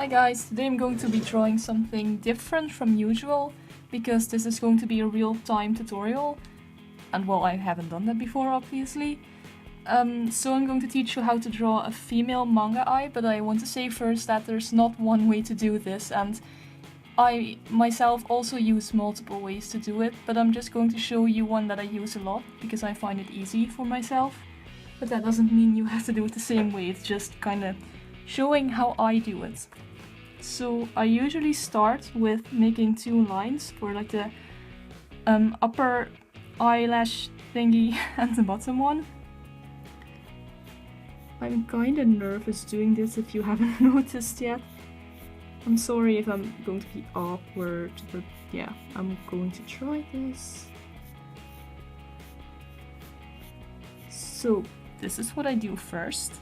Hi guys, today I'm going to be drawing something different from usual because this is going to be a real-time tutorial and well, I haven't done that before obviously. So I'm going to teach you how to draw a female manga eye, but I want to say first that there's not one way to do this, and I myself also use multiple ways to do it, but I'm just going to show you one that I use a lot because I find it easy for myself. But that doesn't mean you have to do it the same way, it's just kind of showing how I do it. So I usually start with making two lines for like the upper eyelash thingy and the bottom one. I'm kinda nervous doing this if you haven't noticed yet. I'm sorry if I'm going to be awkward, but yeah, I'm going to try this. So this is what I do first,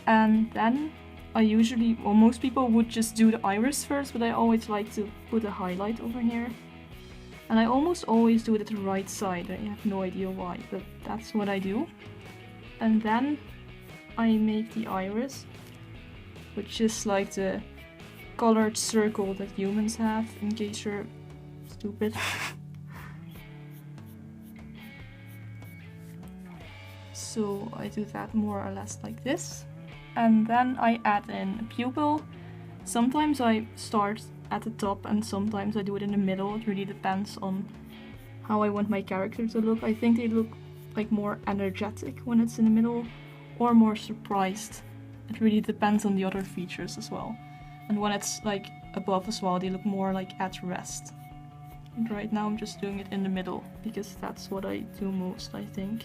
and then I usually, well, most people would just do the iris first, but I always like to put a highlight over here. And I almost always do it at the right side, I have no idea why, but that's what I do. And then I make the iris, which is like the colored circle that humans have, in case you're stupid. So I do that more or less like this. And then I add in a pupil. Sometimes I start at the top and sometimes I do it in the middle. It really depends on how I want my character to look. I think they look like more energetic when it's in the middle, or more surprised. It really depends on the other features as well. And when it's like above as well, they look more like at rest. And right now I'm just doing it in the middle because that's what I do most, I think.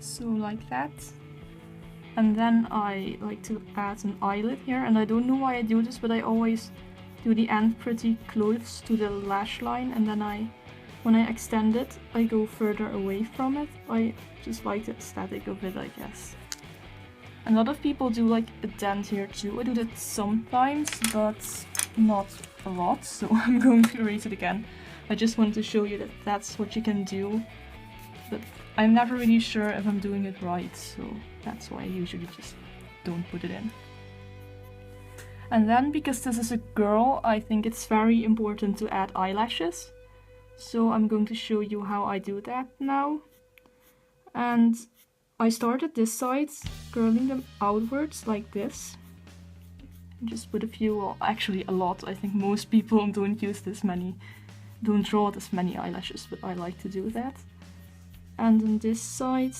So like that. And then I like to add an eyelid here, and I don't know why I do this, but I always do the end pretty close to the lash line, and then when I extend it, I go further away from it. I just like the aesthetic of it, I guess. A lot of people do like a dent here too. I do that sometimes, but not a lot, so I'm going to erase it again. I just wanted to show you that that's what you can do, but I'm never really sure if I'm doing it right, so that's why I usually just don't put it in. And then, because this is a girl, I think it's very important to add eyelashes. So I'm going to show you how I do that now. And I start at this side, curling them outwards like this. Just put a few, well, actually a lot. I think most people don't draw this many eyelashes, but I like to do that. And on this side,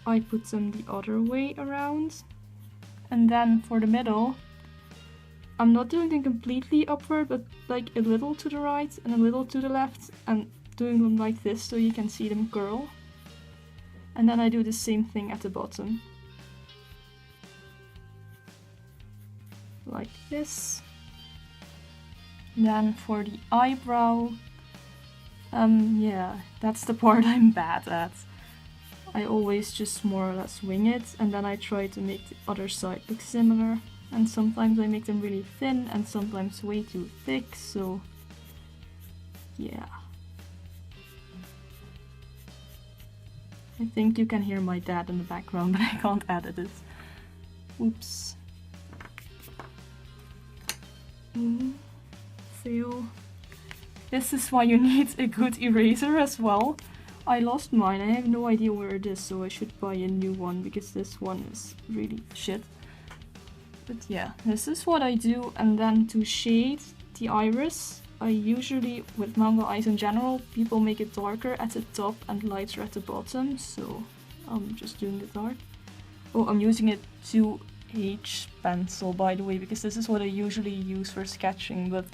I put them the other way around. And then for the middle, I'm not doing them completely upward, but like a little to the right and a little to the left, and doing them like this so you can see them curl. And then I do the same thing at the bottom. Like this. Then for the eyebrow, yeah, that's the part I'm bad at. I always just more or less wing it, and then I try to make the other side look similar. And sometimes I make them really thin and sometimes way too thick, so yeah. I think you can hear my dad in the background, but I can't edit it. Oops. Fail. This is why you need a good eraser as well. I lost mine, I have no idea where it is, so I should buy a new one because this one is really shit. But yeah, this is what I do. And then to shade the iris, I usually, with manga eyes in general, people make it darker at the top and lighter at the bottom, so I'm just doing the dark. Oh, I'm using a 2H pencil, by the way, because this is what I usually use for sketching, but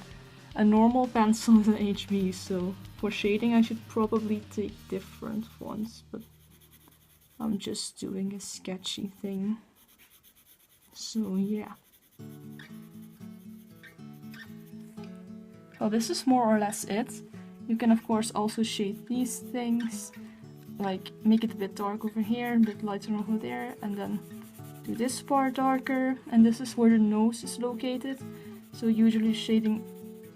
a normal pencil is an HB, so for shading I should probably take different ones, but I'm just doing a sketchy thing. So yeah. Well, this is more or less it. You can of course also shade these things, like make it a bit dark over here, a bit lighter over there, and then do this part darker, and this is where the nose is located. So usually shading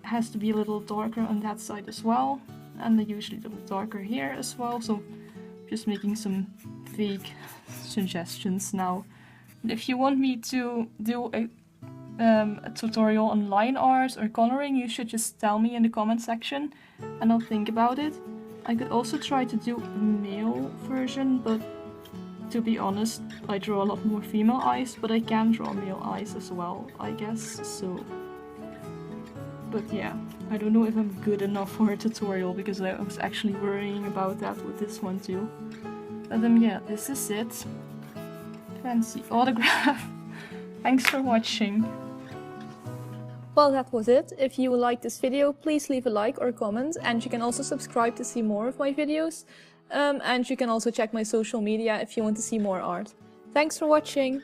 has to be a little darker on that side as well, and usually a little darker here as well. So just making some vague suggestions now. If you want me to do a tutorial on line art or coloring, you should just tell me in the comment section and I'll think about it. I could also try to do a male version, but to be honest, I draw a lot more female eyes, but I can draw male eyes as well, I guess, so... But yeah, I don't know if I'm good enough for a tutorial, because I was actually worrying about that with this one too. But yeah, this is it. Fancy autograph. Thanks for watching. Well, that was it. If you liked this video, please leave a like or comment, and you can also subscribe to see more of my videos. And you can also check my social media if you want to see more art. Thanks for watching!